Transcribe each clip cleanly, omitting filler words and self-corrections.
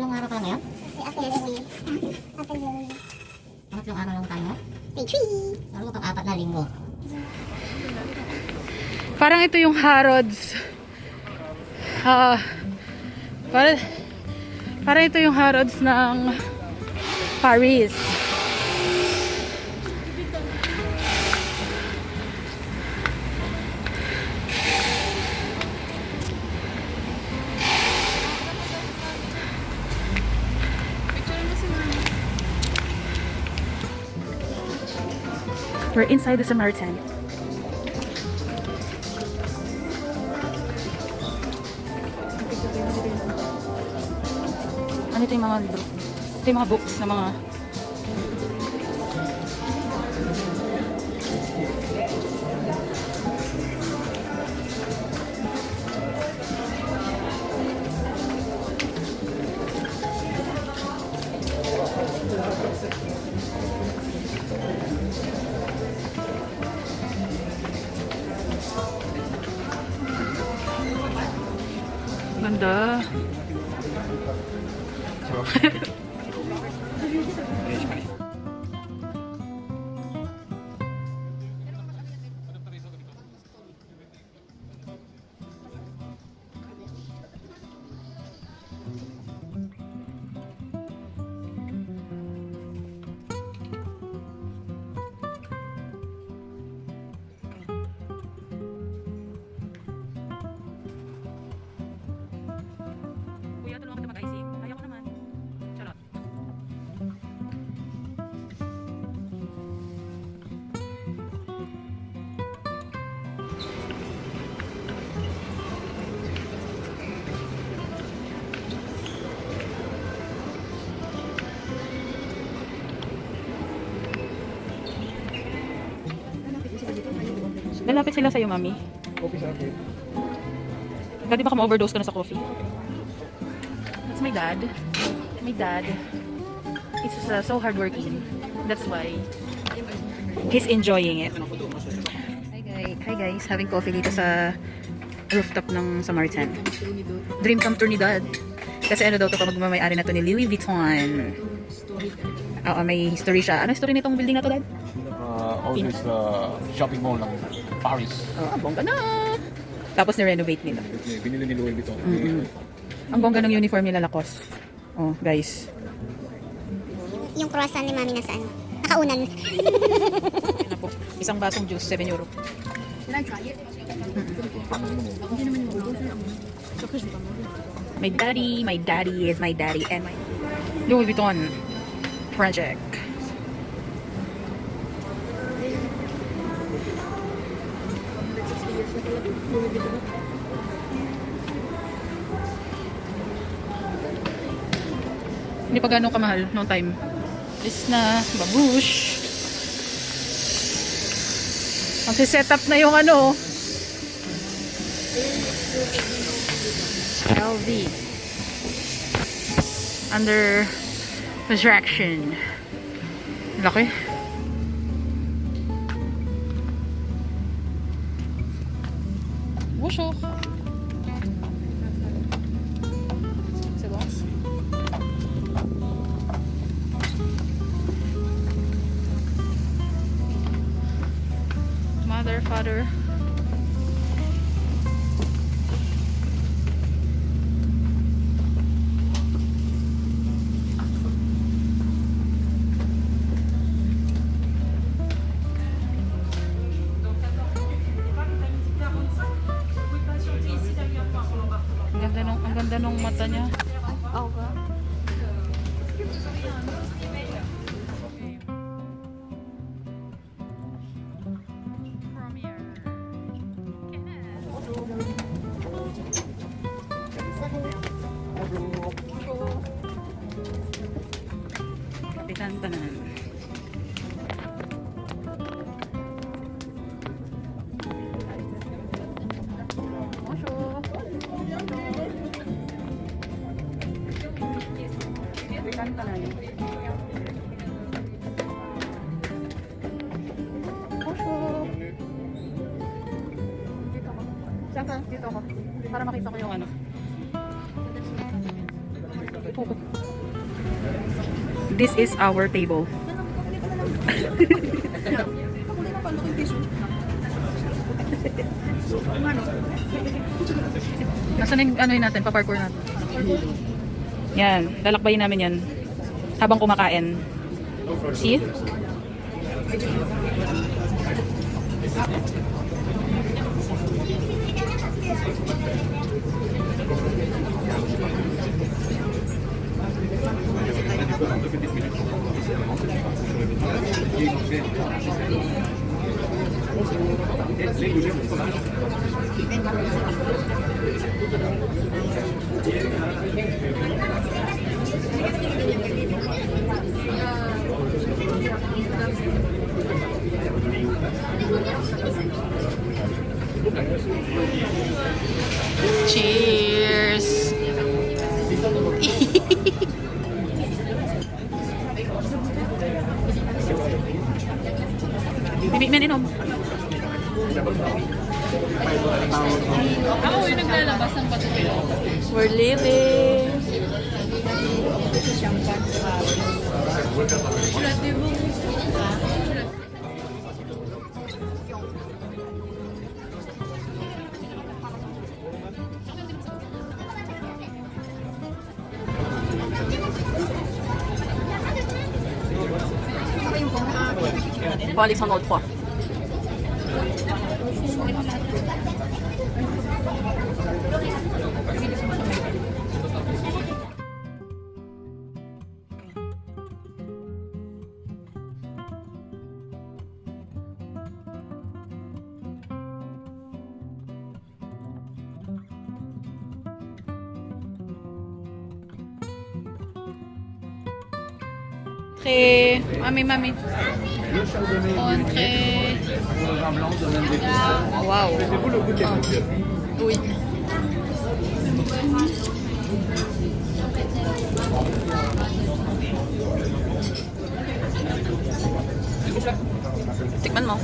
Pangatlong araw pa lang ngayon? After yesterday. After yesterday. Pangatlong araw lang tayo? Day 3. Lalo pang 4 na linggo. Parang ito yung Harrods. Parang ito yung Harrods ng Paris. We're inside the Samaritan. Ano ito yung mga libro? Ito yung mga books na mga ganda. Kuya, tulungan kita mag-icing. Kaya ko naman. Charot. Lalapit sila sa'yo, mami. Coffee sa akin. Pwede baka ma-overdose ka na sa coffee. That's my dad. My dad is so hardworking. That's why he's enjoying it. Hi guys, having coffee dito sa rooftop ng Samaritan. Dream come true ni Dad. Kasi ano daw to, magmamayari na to ni Louis Vuitton. Oo, may history siya. Ano history nitong building na to, Dad? Always shopping mall ng Paris. Oh, bongga na! Tapos ni-renovate nila. Binili ni Louis Vuitton. Ang bongga ng uniform nila Lacoste. Oh, guys. Yung croissant ni Mami nasa ano? Nakaunan. Yan na po. Isang basong juice, 7 euro. Can I try it? My daddy is my daddy and my Louis Vuitton project. Hindi pa gano'ng kamahal noong time. This na, babush. Magsiset up na yung ano. LV. Under construction. Laki. Wusho. Mother, father. Ang ganda nung mata niya. Kapitan tanan. Saan ka? Dito ako. Para makita ko yung ano. This is our table. Nasaan yung ano yun natin? Pa-parkour natin. Yan. Lalakbayin namin yan. Habang kumakain. See? Cheers! Bibi man inom. Ako yung naglalabas ng patupilo. We're living. Pour Alexandre III. Entrée. Mami. Entrée. Wow. Oui. Tikman mo.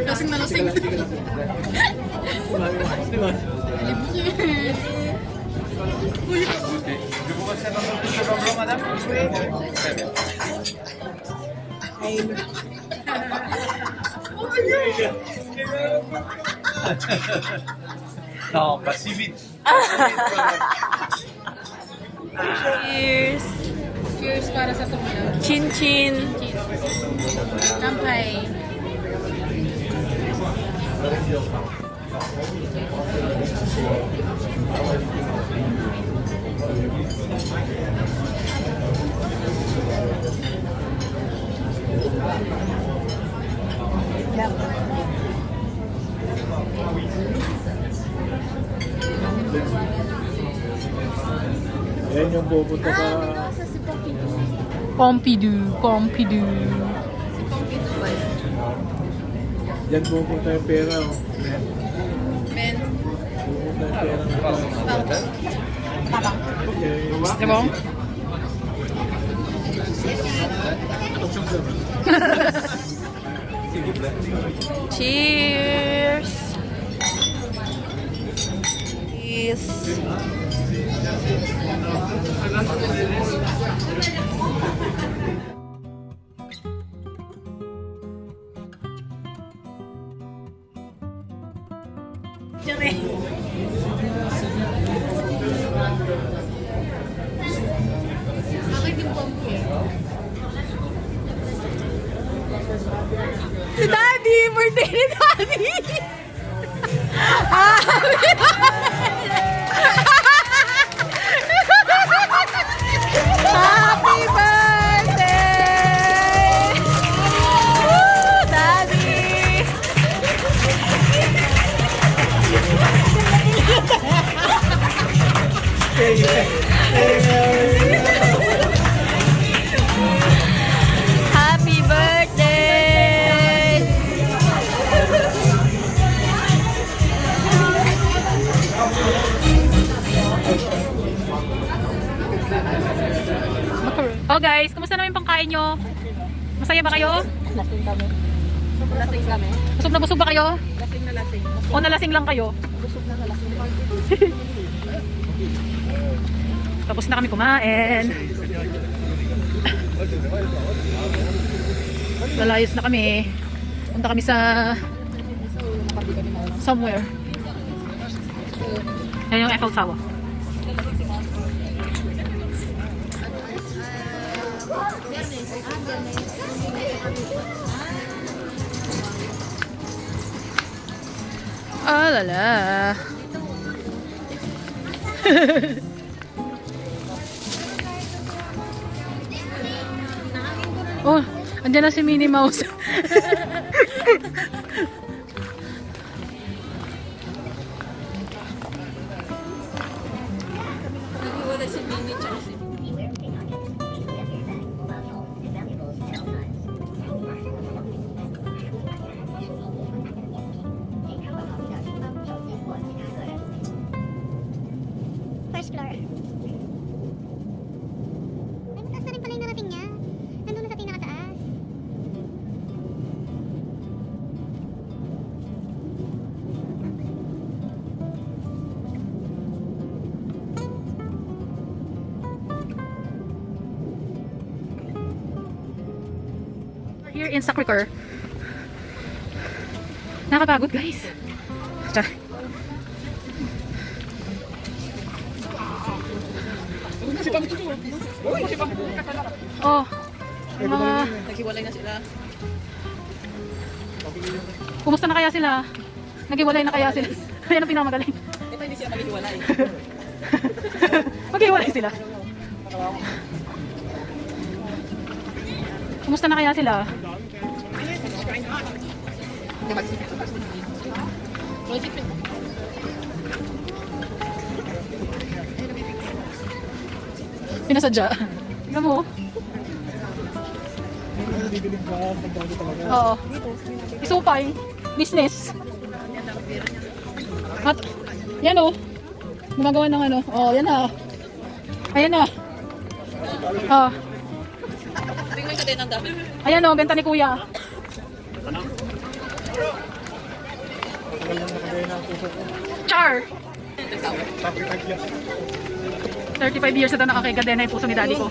Lasing na lasing. Non, pas si vite. Cheers. Cheers para sa tumulong. Chin chin. Kampay. Yan yung pupunta ka. Nasa si Pompidou. Pompidou. Si Pompidou ba yun? Yan pupunta yung pera. Men. Pupunta yung pera. Okay. Diba? Cheers. Cheers. Bakit yung Pompidou? Si Daddy! Birthday ni Daddy! Happy birthday! Woo, Daddy! Happy birthday! Oh guys, kumusta naman yung pangkain nyo? Masaya ba kayo? Lasing kami. Busog na busog ba kayo? Lasing na lasing. O nalasing lang kayo? Busog na lasing. Tapos na kami kumain. Lalayos na kami. Punta kami sa somewhere. Yan yung Eiffel Tower. Ah, lala. Oh, andyan na si Minnie Mouse. Nag-iwala si Minnie tsaka si First floor. Ay, mataas na rin pala yung narating niya. Nandun na sa pinakataas. Here in Sacré-Cœur. Nakapagod guys. Tara. Oh, yung mga... naghiwalay na sila. Kumusta na kaya sila? Naghiwalay na kaya sila? Ayan ang pinakamagaling. Ito hindi sila maghiwalay. Maghiwalay sila. Kumusta na kaya sila? Pinasadya. Tingnan mo. Oo. Isupay. Business. At, yan o. Gumagawa ng ano. Oh, yan na. Ayan na. Oh. Tingnan ka din ang dami. Ayan o, benta ni kuya. Char! 35 years na daw nakakikadena yung puso ni daddy ko.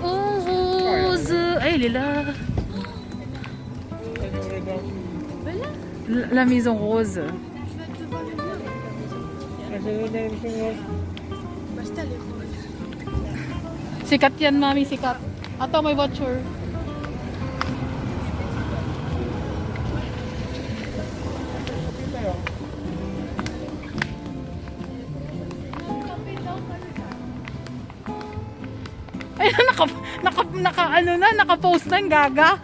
Rose! Ay, lila. La maison rose. Sikat yan, mami, sikat. Ato, may voucher. Ayun, naka-post na yung gaga.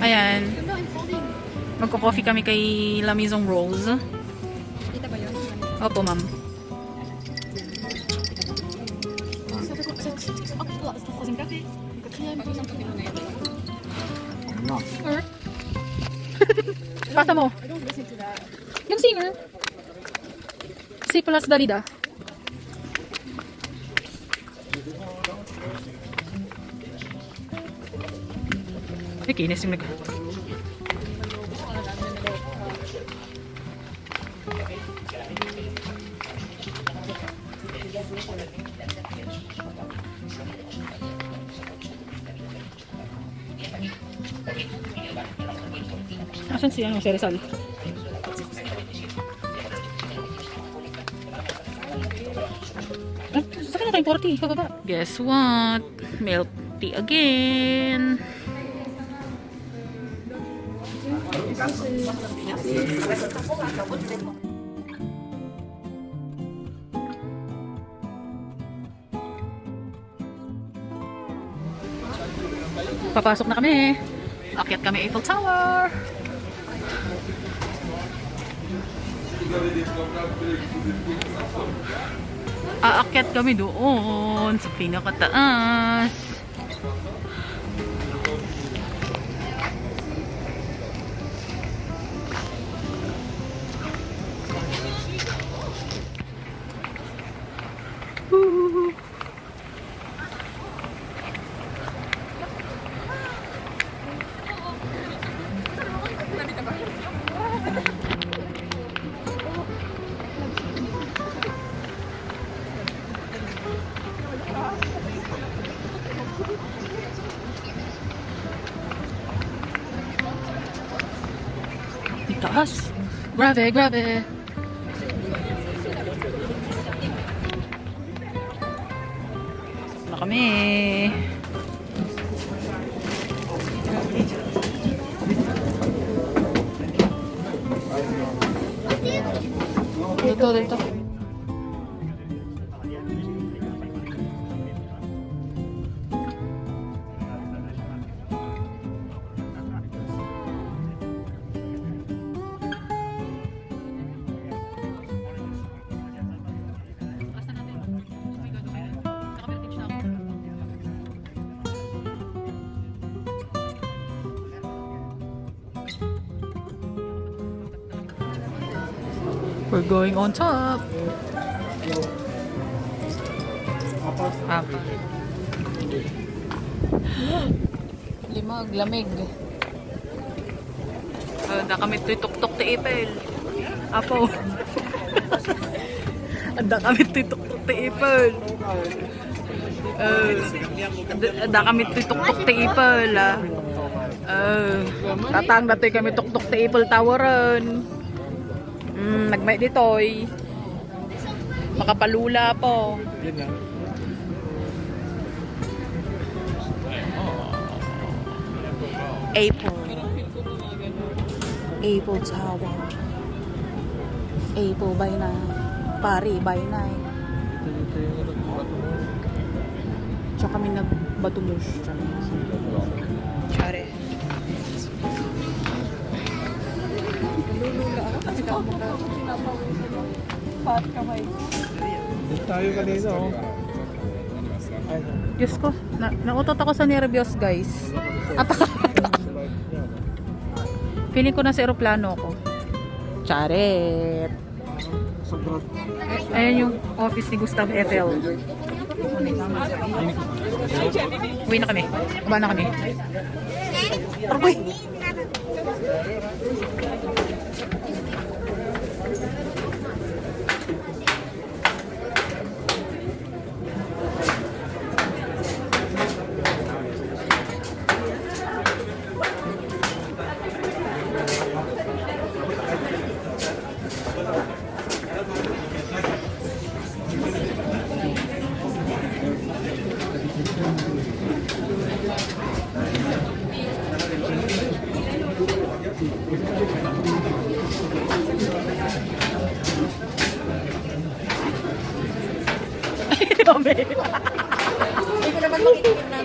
Ayan. Magko-coffee kami kay La Maison Rose. Kita ba yun? Opo, ma'am. Pasa mo. I don't listen to that. Yung singer. Si Plus Darida. Kinis yung nag... Asan si ano, si Rizal? Saka na tayong 40, kababa. Guess what? Milk tea again. Papasok na kami. Akyat kami Eiffel Tower. Aakyat kami doon sa pinakataas. taas. Grabe, grabe. Na kami. Dito. We're going on top. Apat. Limag, lamig. Anda kami tutok-tok ti ipel. Apo. Anda kami tutok-tok ti ipel. Anda kami tutok-tok ti ipel. Tatang dati kami tok-tok ti ipel tawaran. Nagmay ditoy. Makapalula po. Yan lang. Apple Tower. Apple by night. Pari by night. Tsaka kami nag-Bateau Mouche. Tsare. Pat kamay. Dito tayo kanina, oh. Diyos ko, nautot ako sa nervyos, guys. Feeling ko nasa eroplano ako. Charet. Ayan yung office ni Gustav Eiffel. Uwi na kami. Uba na kami. Arboy! Dami. Hindi ko naman makikita na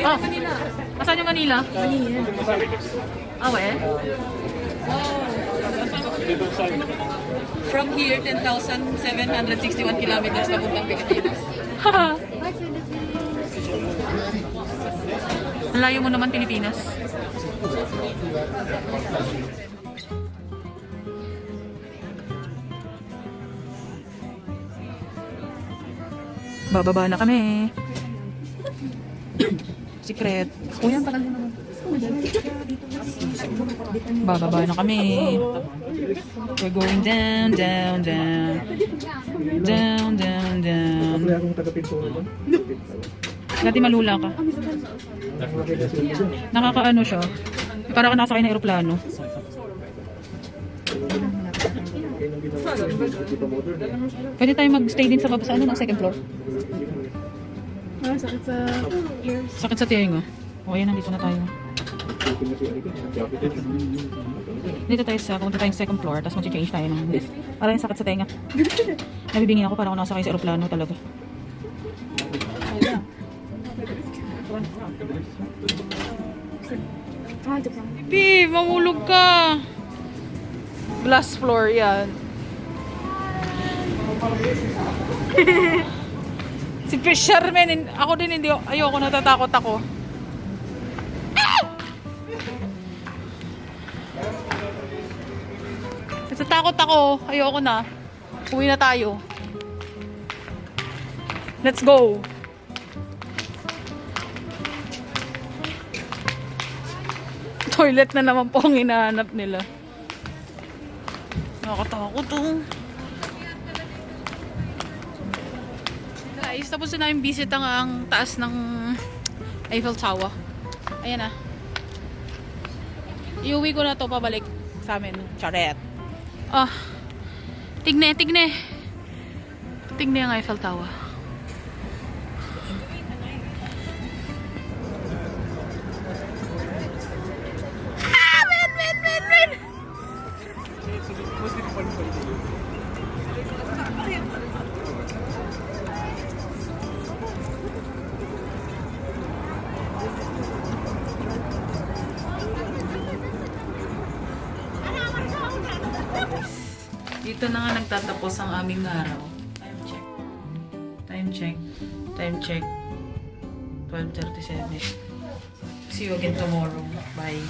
Oh, asan yung Manila? Manila. We? From here, 10,761 kilometers papuntang Pilipinas. Ang layo mo naman, Pilipinas. Bababa na kami. Secret. Yan, tagal naman. Bababa na kami. We're going down, down, down. Down, down, down. Kaya akong taga-pintura doon. Dati malula ka. Nakakaano siya. Para ka nakasakay ng aeroplano. Pwede tayo mag-stay din sa baba sa ano, ng second floor. Sakit sa ears. Sakit sa tiyango. O ayan, nandito na tayo. Dito tayo sa, pumunta tayong second floor, tapos mag-change tayo ng lift. Para yung sakit sa tenga. Nabibingin ako para ako nakasakay sa aeroplano talaga. Pipi, mamulog ka. Glass floor yan. Si Fisherman, ako din hindi, ayoko, natatakot ako. Natatakot ako, ayoko na. Uwi na tayo. Let's go. Toilet na naman po ang hinahanap nila. Nakakatakot oh. guys, tapos na namin visit ang taas ng Eiffel Tower. Ayan na. Iuwi ko na to pabalik sa amin. Charet. Oh. Tigne. Tigne ang Eiffel Tower. Men! Dito na nga nagtatapos ang aming araw. Time check. 12:37. See you again tomorrow. Bye.